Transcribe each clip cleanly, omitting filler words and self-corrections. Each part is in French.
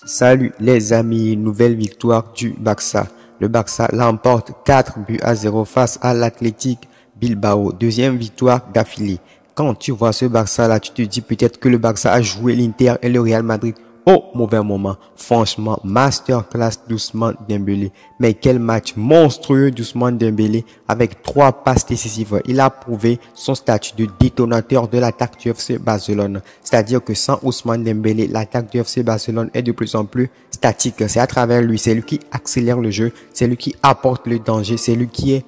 Salut les amis, nouvelle victoire du Barça. Le Barça l'emporte 4-0 face à l'Athletic Bilbao. Deuxième victoire d'affilée. Quand tu vois ce Barça-là, tu te dis peut-être que le Barça a joué l'Inter et le Real Madrid au mauvais moment. Franchement, masterclass d'Ousmane Dembélé. Mais quel match monstrueux d'Ousmane Dembélé avec 3 passes décisives. Il a prouvé son statut de détonateur de l'attaque du FC Barcelone. C'est-à-dire que sans Ousmane Dembélé, l'attaque du FC Barcelone est de plus en plus statique. C'est à travers lui, c'est lui qui accélère le jeu, c'est lui qui apporte le danger, c'est lui qui est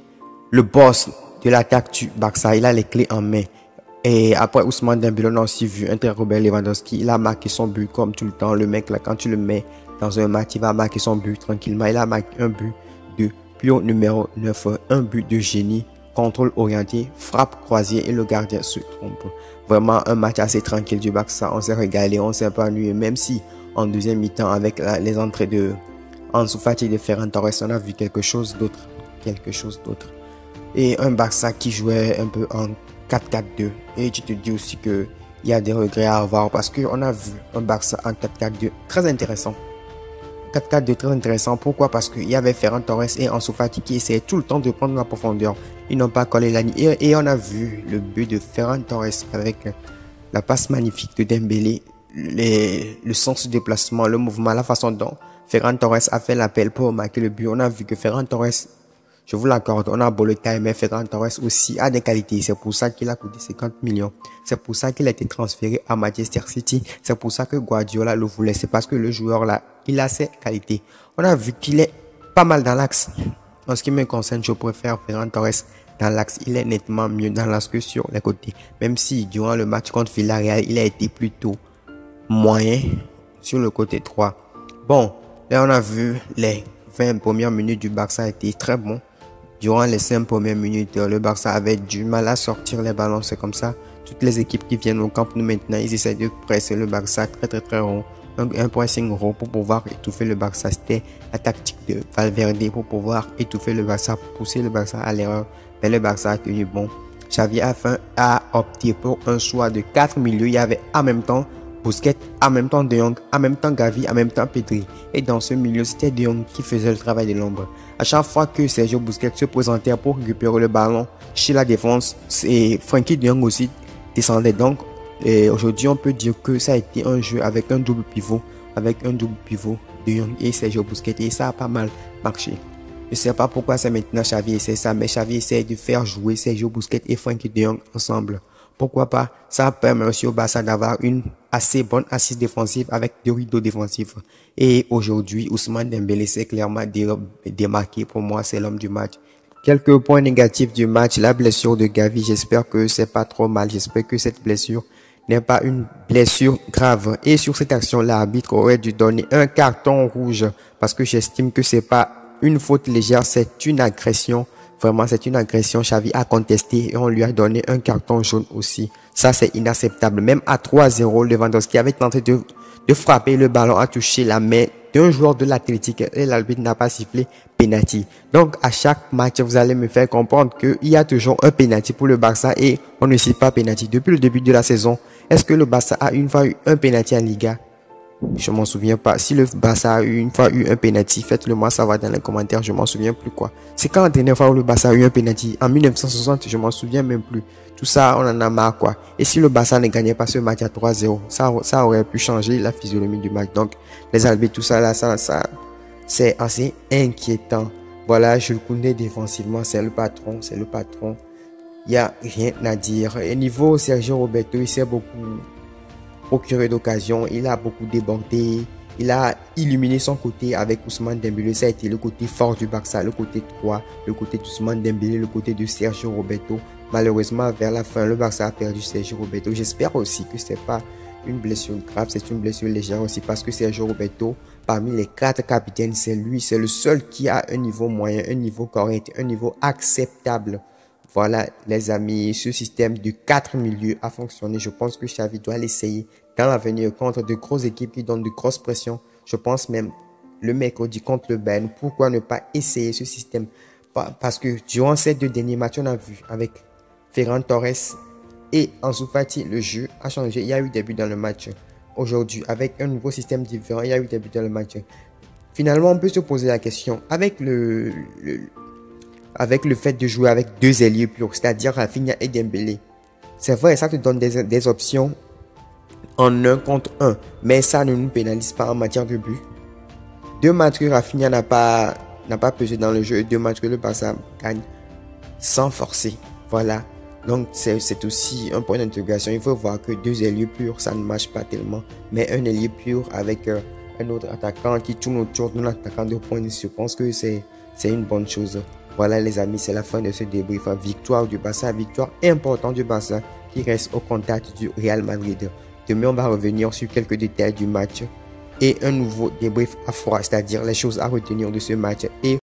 le boss de l'attaque du Barça. Il a les clés en main. Et après Ousmane Dembélé, on a aussi vu un très Robert Lewandowski. Il a marqué son but comme tout le temps. Le mec là, quand tu le mets dans un match, il va marquer son but tranquillement. Il a marqué un but de pion numéro 9, un but de génie, contrôle orienté, frappe croisée et le gardien se trompe. Vraiment un match assez tranquille du Barça. On s'est régalé, on s'est pas ennuyé, même si en deuxième mi-temps avec les entrées de Ansu Fati et de Ferran Torres, on a vu quelque chose d'autre. Et un Barça qui jouait un peu en 4-4-2. Et tu te dis aussi que il y a des regrets à avoir parce qu'on a vu un Barça en 4-4-2 très intéressant. 4-4-2 très intéressant. Pourquoi? Parce qu'il y avait Ferran Torres et Ansu Fati qui essayaient tout le temps de prendre la profondeur. Ils n'ont pas collé la ligne. Et on a vu le but de Ferran Torres avec la passe magnifique de Dembélé, le sens du déplacement, le mouvement, la façon dont Ferran Torres a fait l'appel pour marquer le but. On a vu que Ferran Torres, je vous l'accorde, on a beau le taille, mais Ferran Torres aussi a des qualités. C'est pour ça qu'il a coûté 50 millions. C'est pour ça qu'il a été transféré à Manchester City. C'est pour ça que Guardiola le voulait. C'est parce que le joueur là, il a ses qualités. On a vu qu'il est pas mal dans l'axe. En ce qui me concerne, je préfère Ferran Torres dans l'axe. Il est nettement mieux dans l'axe que sur les côtés. Même si durant le match contre Villarreal, il a été plutôt moyen sur le côté 3. Bon, là on a vu les 20 premières minutes du Barça étaient très bons. Durant les 5 premières minutes, le Barça avait du mal à sortir les ballons. C'est comme ça. Toutes les équipes qui viennent au Camp Nou maintenant, ils essaient de presser le Barça très rond. Un pressing rond pour pouvoir étouffer le Barça. C'était la tactique de Valverde pour pouvoir étouffer le Barça, pousser le Barça à l'erreur. Mais le Barça a tenu bon. Xavi a opté pour un choix de 4 milieux. Il y avait en même temps Busquets, en même temps De Jong, en même temps Gavi, en même temps Pedri. Et dans ce milieu, c'était De Jong qui faisait le travail de l'ombre. À chaque fois que Sergio Busquets se présentait pour récupérer le ballon chez la défense, et Frenkie De Jong aussi descendait. Donc, aujourd'hui, on peut dire que ça a été un jeu avec un double pivot, De Jong et Sergio Busquets. Et ça a pas mal marché. Je ne sais pas pourquoi c'est maintenant Xavi essaie ça, mais Xavi essaie de faire jouer Sergio Busquets et Frenkie De Jong ensemble. Pourquoi pas? Ça permet aussi au Barça d'avoir une assez bonne assise défensive avec deux rideaux défensifs. Et aujourd'hui, Ousmane Dembélé s'est clairement démarqué. Pour moi, c'est l'homme du match. Quelques points négatifs du match. La blessure de Gavi, j'espère que c'est pas trop mal. J'espère que cette blessure n'est pas une blessure grave. Et sur cette action, l'arbitre aurait dû donner un carton rouge parce que j'estime que c'est pas une faute légère, c'est une agression. Vraiment, c'est une agression. Xavi a contesté et on lui a donné un carton jaune aussi. Ça, c'est inacceptable. Même à 3-0, Lewandowski avait tenté de frapper le ballon, a touché la main d'un joueur de l'Athletic et l'arbitre n'a pas sifflé penalty. Donc, à chaque match, vous allez me faire comprendre qu'il y a toujours un penalty pour le Barça et on ne siffle pas penalty. Depuis le début de la saison, est-ce que le Barça a une fois eu un penalty en Liga? Je m'en souviens pas. Si le Barça a une fois eu un penalty, faites-le moi savoir dans les commentaires. Je m'en souviens plus quoi. C'est quand la dernière fois où le Barça a eu un penalty? En 1960, je m'en souviens même plus. Tout ça, on en a marre quoi. Et si le Barça ne gagnait pas ce match à 3-0, ça aurait pu changer la physionomie du match. Donc, les arbitres, tout ça là, ça, c'est assez inquiétant. Voilà, je le connais défensivement, c'est le patron. Il y a rien à dire. Et niveau Sergio Roberto, il s'est beaucoup procuré d'occasion, il a beaucoup débordé, il a illuminé son côté avec Ousmane Dembélé. Ça a été le côté fort du Barça, le côté 3, le côté d'Ousmane Dembélé, le côté de Sergio Roberto. Malheureusement, vers la fin, le Barça a perdu Sergio Roberto. J'espère aussi que c'est pas une blessure grave, c'est une blessure légère aussi parce que Sergio Roberto, parmi les 4 capitaines, c'est le seul qui a un niveau moyen, un niveau correct, un niveau acceptable. Voilà les amis, ce système de 4 milieux a fonctionné. Je pense que Xavi doit l'essayer dans l'avenir contre de grosses équipes qui donnent de grosses pressions. Je pense même le mercredi contre le Bayern. Pourquoi ne pas essayer ce système? Parce que durant ces 2 derniers matchs, on a vu avec Ferran Torres et Ansu Fati, le jeu a changé. Il y a eu des buts dans le match. aujourd'hui avec un nouveau système différent. Il y a eu des buts dans le match. Finalement, on peut se poser la question, avec avec le fait de jouer avec deux ailiers purs, c'est-à-dire Rafinha et Dembélé. C'est vrai, ça te donne des options en 1 contre 1, mais ça ne nous pénalise pas en matière de but. 2 matchs que Rafinha n'a pas pesé dans le jeu et 2 matchs que le Barça gagne sans forcer. Voilà. Donc c'est aussi un point d'interrogation. Il faut voir que deux ailiers purs, ça ne marche pas tellement. Mais un ailier pur avec un autre attaquant qui tourne autour d'un attaquant de pointe, je pense que c'est une bonne chose. Voilà les amis, c'est la fin de ce débrief. Victoire du Barça, victoire importante du Barça qui reste au contact du Real Madrid. Demain, on va revenir sur quelques détails du match et un nouveau débrief à froid, c'est-à-dire les choses à retenir de ce match et